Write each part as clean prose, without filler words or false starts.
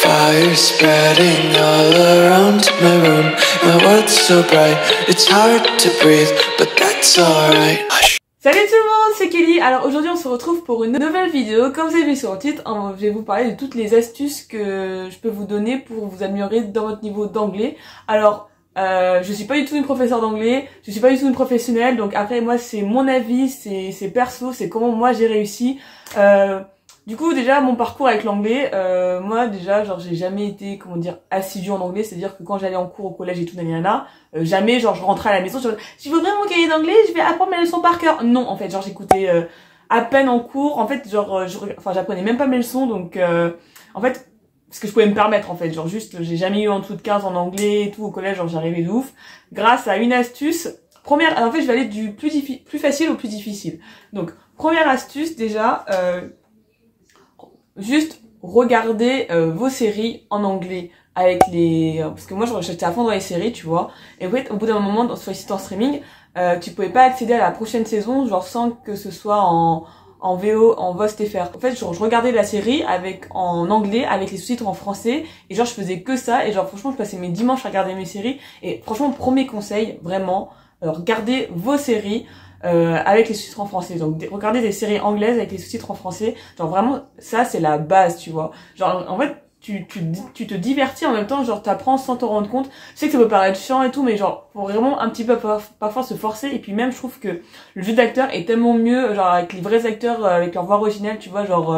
Fire spreading all around my room. My world's so bright, it's hard to breathe, but that's alright. Salut tout le monde, c'est Kelly. Alors aujourd'hui on se retrouve pour une nouvelle vidéo. Comme vous avez vu sur le titre, je vais vous parler de toutes les astuces que je peux vous donner pour vous améliorer dans votre niveau d'anglais. Alors je suis pas du tout une professeure d'anglais, je suis pas du tout une professionnelle, donc après moi c'est mon avis, c'est perso, c'est comment moi j'ai réussi. Du coup déjà mon parcours avec l'anglais, moi déjà genre j'ai jamais été comment dire assidue en anglais, c'est-à-dire que quand j'allais en cours au collège et tout nanana, jamais genre je rentrais à la maison, je veux vraiment mon cahier d'anglais, je vais apprendre mes leçons par cœur. Non en fait genre j'écoutais à peine en cours, en fait genre j'apprenais même pas mes leçons, donc en fait parce que je pouvais me permettre en fait, genre juste j'ai jamais eu en dessous de 15 en anglais et tout au collège, genre j'arrivais de ouf grâce à une astuce. Première, en fait je vais aller du plus facile au plus difficile. Donc première astuce déjà, juste regardez vos séries en anglais avec les parce que moi j'étais à fond dans les séries tu vois, et en fait au bout d'un moment sur les sites en streaming tu pouvais pas accéder à la prochaine saison genre sans que ce soit en VO, en VOST-FR. En fait, genre, je regardais la série en anglais, avec les sous-titres en français, et genre, je faisais que ça, et genre, franchement, je passais mes dimanches à regarder mes séries, et franchement, premier conseil, vraiment, regardez vos séries, avec les sous-titres en français. Donc, regardez des séries anglaises avec les sous-titres en français, genre, vraiment, ça, c'est la base, tu vois. Genre, en fait, tu te divertis en même temps, genre t'apprends sans te rendre compte. Je sais que ça peut paraître chiant et tout, mais genre faut vraiment un petit peu parfois se forcer. Et puis même je trouve que le jeu d'acteur est tellement mieux, genre avec les vrais acteurs, avec leur voix originale, tu vois, genre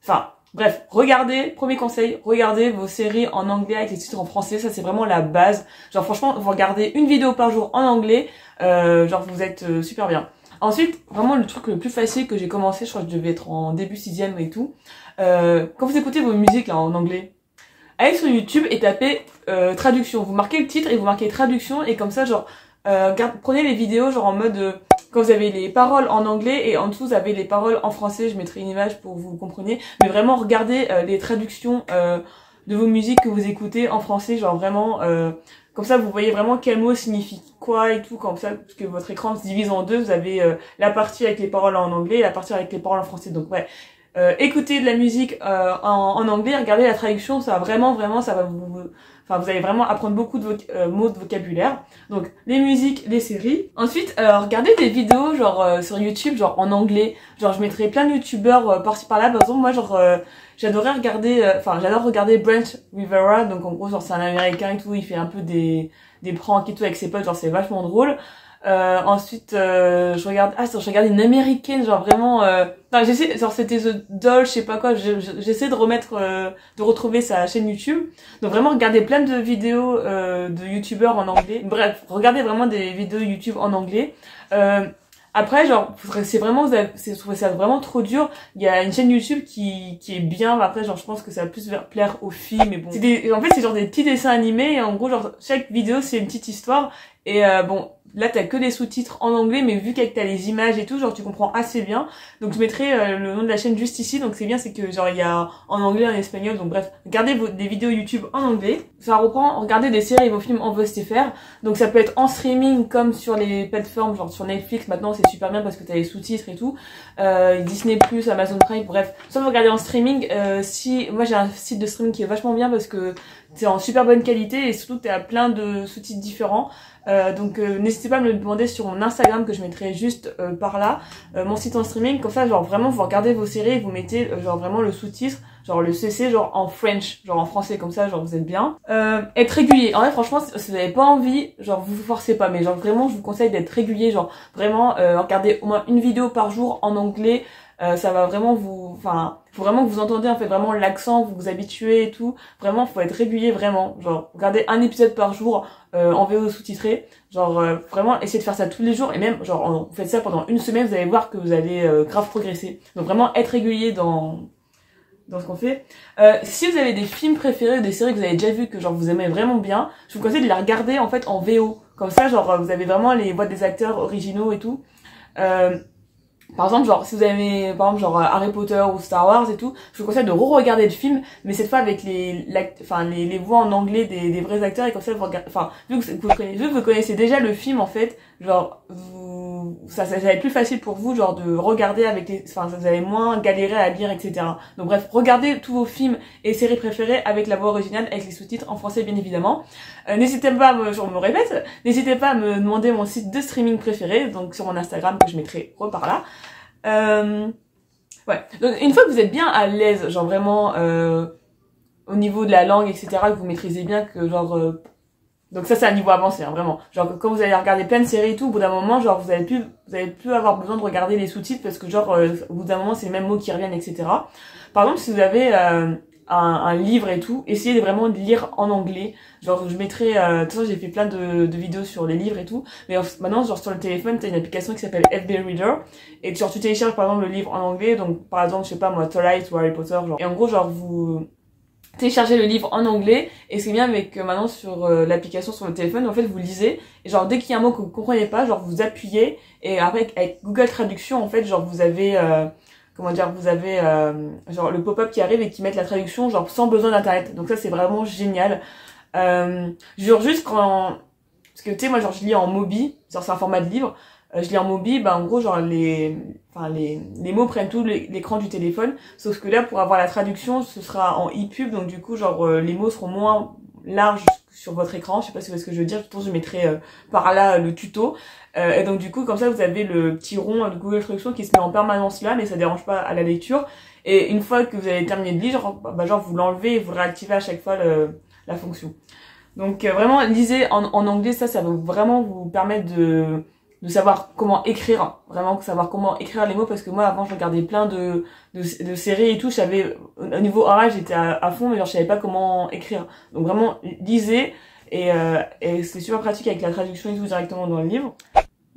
enfin bref, regardez, premier conseil, regardez vos séries en anglais avec les titres en français, ça c'est vraiment la base. Genre franchement, vous regardez une vidéo par jour en anglais, genre vous êtes super bien. Ensuite, vraiment le truc le plus facile que j'ai commencé, je crois que je devais être en début 6e et tout, quand vous écoutez vos musiques là en anglais, allez sur YouTube et tapez traduction, vous marquez le titre et vous marquez traduction, et comme ça genre prenez les vidéos genre en mode quand vous avez les paroles en anglais et en dessous vous avez les paroles en français, je mettrai une image pour que vous compreniez, mais vraiment regardez les traductions de vos musiques que vous écoutez en français, genre vraiment comme ça vous voyez vraiment quel mot signifie quoi et tout, comme ça, parce que votre écran se divise en deux, vous avez la partie avec les paroles en anglais et la partie avec les paroles en français. Donc ouais, écoutez de la musique en anglais, regardez la traduction, ça va vraiment ça va vous allez vraiment apprendre beaucoup de mots de vocabulaire. Donc les musiques, les séries. Ensuite regardez des vidéos genre sur YouTube genre en anglais, genre je mettrai plein de youtubeurs par-ci par-là. Par exemple moi genre j'adore regarder Brent Rivera, donc en gros genre c'est un américain et tout, il fait un peu des pranks et tout avec ses potes, genre c'est vachement drôle. Ensuite je regarde une américaine genre vraiment j'essaie, genre c'était The Doll, je sais pas quoi, j'essaie de retrouver sa chaîne YouTube. Donc vraiment regardez plein de vidéos de youtubeurs en anglais. Bref, regardez vraiment des vidéos YouTube en anglais. Après, genre, c'est vraiment, vous trouvez ça vraiment trop dur. Il y a une chaîne YouTube qui est bien. Après, genre, je pense que ça va plus plaire aux filles, mais bon. En fait, c'est genre des petits dessins animés, et en gros, genre, chaque vidéo, c'est une petite histoire. Et bon, là, t'as que des sous-titres en anglais, mais vu qu'avec t'as les images et tout, genre, tu comprends assez bien. Donc, je mettrai le nom de la chaîne juste ici. Donc, c'est bien, c'est que, genre, il y a en anglais, en espagnol. Donc, bref, regardez des vidéos YouTube en anglais. Ça reprend, regardez des séries et vos films en VOST-FR. Donc, ça peut être en streaming, comme sur les plateformes, genre sur Netflix. Maintenant, c'est super bien parce que t'as les sous-titres et tout. Disney+, Amazon Prime, bref. Soit vous regardez en streaming, moi, j'ai un site de streaming qui est vachement bien parce que c'est en super bonne qualité et surtout t'as plein de sous-titres différents. Donc n'hésitez pas à me le demander sur mon Instagram que je mettrai juste par là, mon site en streaming, comme ça genre vraiment vous regardez vos séries et vous mettez genre vraiment le sous-titre, genre le CC genre en French, genre en français, comme ça genre vous êtes bien. Être régulier, en vrai franchement si vous n'avez pas envie, genre vous forcez pas, mais genre vraiment je vous conseille d'être régulier, genre vraiment regardez au moins une vidéo par jour en anglais. Ça va vraiment faut vraiment que vous entendez en fait vraiment l'accent, vous vous habituez et tout. Vraiment, faut être régulier vraiment. Genre, regardez un épisode par jour en VO sous-titré. Genre, vraiment, essayez de faire ça tous les jours. Et même, genre, vous faites ça pendant une semaine, vous allez voir que vous allez grave progresser. Donc vraiment, être régulier dans ce qu'on fait. Si vous avez des films préférés ou des séries que vous avez déjà vues, que genre vous aimez vraiment bien, je vous conseille de les regarder en fait en VO. Comme ça, genre, vous avez vraiment les voix des acteurs originaux et tout. Par exemple, genre, si vous aimez, par exemple, genre, Harry Potter ou Star Wars et tout, je vous conseille de re-regarder le film, mais cette fois avec les voix en anglais des vrais acteurs, et comme ça, vous regardez, vu que vous connaissez déjà le film, en fait, genre ça va être plus facile pour vous genre de regarder avec les, enfin vous allez moins galérer à lire, etc. Donc bref, regardez tous vos films et séries préférées avec la voix originale, avec les sous-titres en français bien évidemment. N'hésitez pas, je me répète, n'hésitez pas à me demander mon site de streaming préféré, donc sur mon Instagram que je mettrai par là. Ouais, donc une fois que vous êtes bien à l'aise, genre vraiment au niveau de la langue, etc., que vous maîtrisez bien, que genre donc ça c'est un niveau avancé, hein, vraiment. Genre quand vous allez regarder plein de séries et tout, au bout d'un moment, genre vous allez plus avoir besoin de regarder les sous-titres parce que genre au bout d'un moment c'est les mêmes mots qui reviennent, etc. Par exemple, si vous avez un livre et tout, essayez de vraiment de lire en anglais. Genre je mettrai, de toute façon j'ai fait plein de vidéos sur les livres et tout, mais maintenant genre sur le téléphone t'as une application qui s'appelle FB Reader et genre tu télécharges par exemple le livre en anglais, donc par exemple je sais pas moi Twilight ou Harry Potter, genre, et en gros genre vous téléchargez le livre en anglais, et c'est bien avec maintenant sur l'application sur le téléphone, en fait vous lisez, et genre dès qu'il y a un mot que vous comprenez pas, genre vous appuyez, et après avec Google Traduction en fait genre vous avez comment dire, vous avez genre le pop-up qui arrive et qui met la traduction genre sans besoin d'internet, donc ça c'est vraiment génial. Genre juste quand, parce que tu sais moi genre je lis en Mobi, genre c'est un format de livre, je lis en Mobi, bah en gros genre les mots prennent tout l'écran du téléphone, sauf que là pour avoir la traduction ce sera en e-pub, donc du coup genre les mots seront moins larges sur votre écran, je sais pas si vous voyez ce que je veux dire, je mettrai par là le tuto, et donc du coup comme ça vous avez le petit rond de Google Traduction qui se met en permanence là, mais ça dérange pas à la lecture, et une fois que vous avez terminé de lire, genre vous l'enlevez et vous le réactivez à chaque fois la fonction. Donc vraiment lisez en anglais, ça va vraiment vous permettre de savoir comment écrire, vraiment savoir comment écrire les mots, parce que moi avant je regardais plein de séries et tout, je savais au niveau oral j'étais à fond, mais genre je savais pas comment écrire. Donc vraiment lisez, et c'est super pratique avec la traduction et tout directement dans le livre.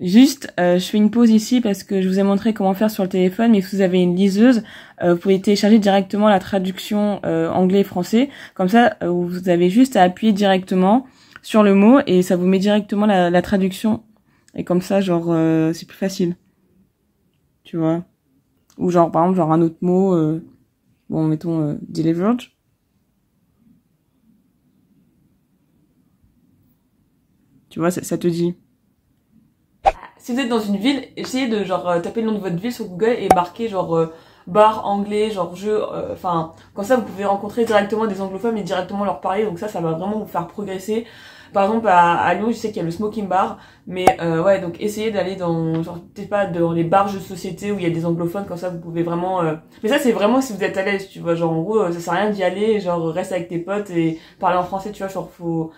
Juste, je fais une pause ici parce que je vous ai montré comment faire sur le téléphone, mais si vous avez une liseuse, vous pouvez télécharger directement la traduction anglais-français. Comme ça, vous avez juste à appuyer directement sur le mot et ça vous met directement la traduction. Et comme ça, genre, c'est plus facile. Tu vois. Ou genre, par exemple, genre un autre mot, bon, mettons, delivered. Tu vois, ça te dit. Si vous êtes dans une ville, essayez de genre taper le nom de votre ville sur Google et marquer genre bar anglais, genre jeu, enfin, comme ça vous pouvez rencontrer directement des anglophones et directement leur parler, donc ça va vraiment vous faire progresser. Par exemple à Lyon je sais qu'il y a le smoking bar, mais ouais, donc essayez d'aller dans, genre peut-être pas dans les bars jeux de société où il y a des anglophones, comme ça vous pouvez vraiment mais ça c'est vraiment si vous êtes à l'aise, tu vois, genre en gros ça sert à rien d'y aller, genre reste avec tes potes et parler en français, tu vois, genre faut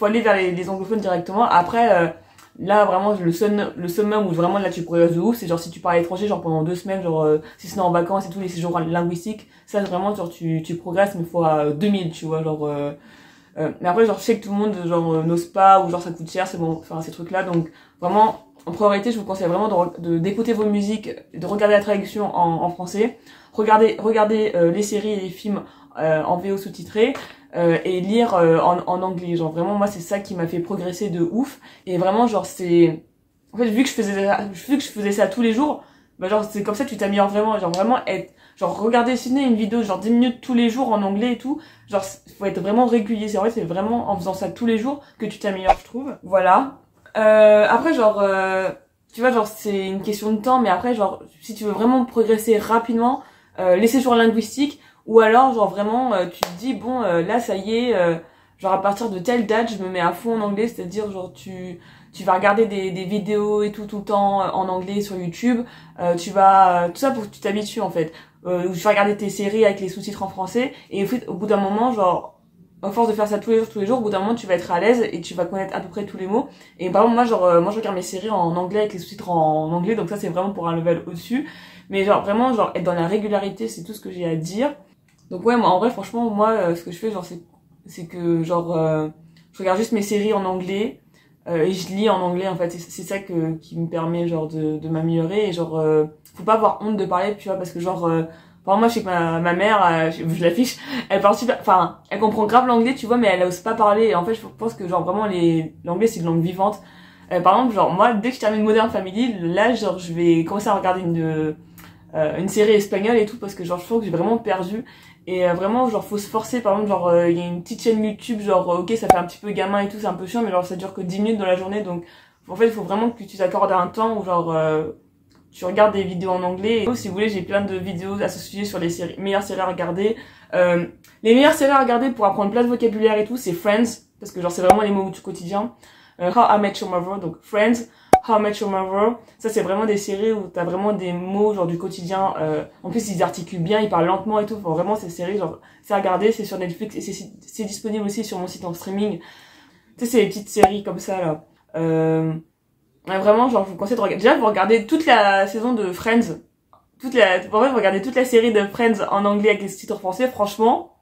aller vers les anglophones directement. Après là vraiment le summum où vraiment là tu progresses de ouf, c'est genre si tu pars à l'étranger genre pendant 2 semaines, genre si c'est en vacances et tous les séjours linguistiques, ça vraiment genre tu progresses mais fois 2000, tu vois, genre mais après genre je sais que tout le monde genre n'ose pas, ou genre ça coûte cher, c'est bon, enfin ces trucs là, donc vraiment en priorité je vous conseille vraiment d'écouter vos musiques, de regarder la traduction en français, regarder les séries et les films en VO sous-titré, et lire en anglais. Genre vraiment moi c'est ça qui m'a fait progresser de ouf, et vraiment genre c'est, en fait vu que je faisais ça tous les jours, bah genre c'est comme ça que tu t'améliores vraiment, genre vraiment genre regarder Sydney une vidéo genre 10 minutes tous les jours en anglais et tout, genre faut être vraiment régulier, c'est vrai, c'est vraiment en faisant ça tous les jours que tu t'améliores, je trouve. Voilà. Après genre tu vois genre c'est une question de temps, mais après genre si tu veux vraiment progresser rapidement, les séjours linguistiques, ou alors genre vraiment tu te dis bon là ça y est, genre à partir de telle date je me mets à fond en anglais, c'est-à-dire genre tu vas regarder des vidéos et tout le temps en anglais sur YouTube, tu vas tout ça pour que tu t'habitues en fait, ou tu vas regarder tes séries avec les sous-titres en français, et en fait au bout d'un moment genre à force de faire ça tous les jours, au bout d'un moment tu vas être à l'aise et tu vas connaître à peu près tous les mots. Et par exemple moi genre moi je regarde mes séries en anglais avec les sous-titres en anglais, donc ça c'est vraiment pour un level au-dessus, mais genre vraiment genre être dans la régularité, c'est tout ce que j'ai à dire. Donc ouais, moi en vrai franchement moi ce que je fais genre c'est que genre je regarde juste mes séries en anglais, et je lis en anglais en fait, c'est ça qui me permet genre de m'améliorer, et genre faut pas avoir honte de parler, tu vois, parce que genre moi je sais que ma mère je l'affiche, elle parle super, enfin elle comprend grave l'anglais, tu vois, mais elle ose pas parler, et en fait je pense que genre vraiment l'anglais c'est une langue vivante. Par exemple genre moi dès que je termine Modern Family, là genre je vais commencer à regarder une série espagnole et tout, parce que genre je trouve que j'ai vraiment perdu, Et vraiment, genre, faut se forcer. Par exemple, genre, il y a une petite chaîne YouTube, genre, ok, ça fait un petit peu gamin et tout, c'est un peu chiant, mais genre, ça dure que 10 minutes dans la journée. Donc, en fait, il faut vraiment que tu t'accordes un temps où, genre, tu regardes des vidéos en anglais. Et si vous voulez, j'ai plein de vidéos à ce sujet sur les meilleures séries à regarder. Les meilleures séries à regarder pour apprendre plein de vocabulaire et tout, c'est Friends. Parce que, genre, c'est vraiment les mots du quotidien. How I Met Your Mother, donc Friends. How I Met Your Mother, ça c'est vraiment des séries où t'as vraiment des mots genre du quotidien, en plus ils articulent bien, ils parlent lentement et tout, enfin, vraiment ces séries genre c'est à regarder, c'est sur Netflix et c'est disponible aussi sur mon site en streaming. Tu sais c'est des petites séries comme ça là. Vraiment genre je vous conseille de regarder, déjà vous regardez toute la saison de Friends, en vrai vous regardez toute la série de Friends en anglais avec les sous-titres français, franchement,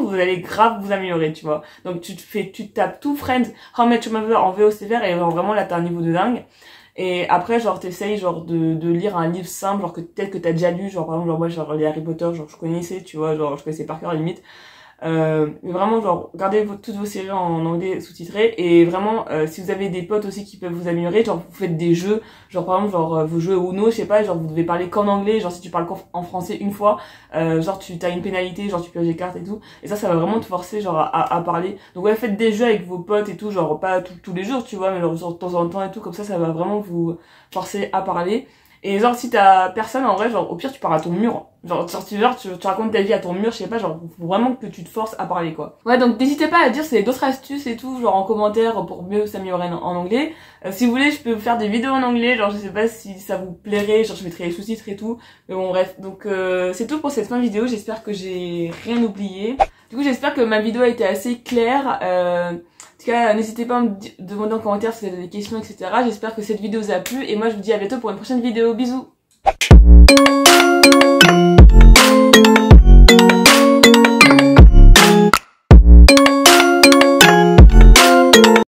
vous allez grave vous améliorer, tu vois. Donc, tu tapes tout Friends, How I Met Your Mother en VO sévère et genre, vraiment là, t'as un niveau de dingue. Et après, genre, t'essayes, genre, de lire un livre simple, genre, que peut-être que t'as déjà lu, genre, par exemple, genre, moi, genre, les Harry Potter, genre, je connaissais, tu vois, genre, je connaissais par cœur, à la limite. Mais vraiment, genre, regardez toutes vos séries en anglais sous-titré et vraiment, si vous avez des potes aussi qui peuvent vous améliorer, genre, vous faites des jeux, genre, par exemple, genre, vous jouez au Uno, je sais pas, genre, vous devez parler qu'en anglais, genre, si tu parles qu'en français une fois, genre, t'as une pénalité, genre, tu pioches des cartes et tout, et ça va vraiment te forcer, genre, à parler. Donc, ouais, faites des jeux avec vos potes et tout, genre, pas tous les jours, tu vois, mais genre, de temps en temps et tout, comme ça va vraiment vous forcer à parler. Et genre, si t'as personne, en vrai, genre, au pire, tu parles à ton mur. Genre, tu racontes ta vie à ton mur, je sais pas, genre, faut vraiment que tu te forces à parler, quoi. Ouais, donc, n'hésitez pas à dire si vous avez d'autres astuces et tout, genre, en commentaire pour mieux s'améliorer en anglais. Si vous voulez, je peux vous faire des vidéos en anglais, genre, je sais pas si ça vous plairait, genre, je mettrai les sous-titres et tout. Mais bon, bref. Donc, c'est tout pour cette fin de vidéo, j'espère que j'ai rien oublié. Du coup, j'espère que ma vidéo a été assez claire. En tout cas, n'hésitez pas à me demander en commentaire si vous avez des questions, etc. J'espère que cette vidéo vous a plu. Et moi, je vous dis à bientôt pour une prochaine vidéo. Bisous!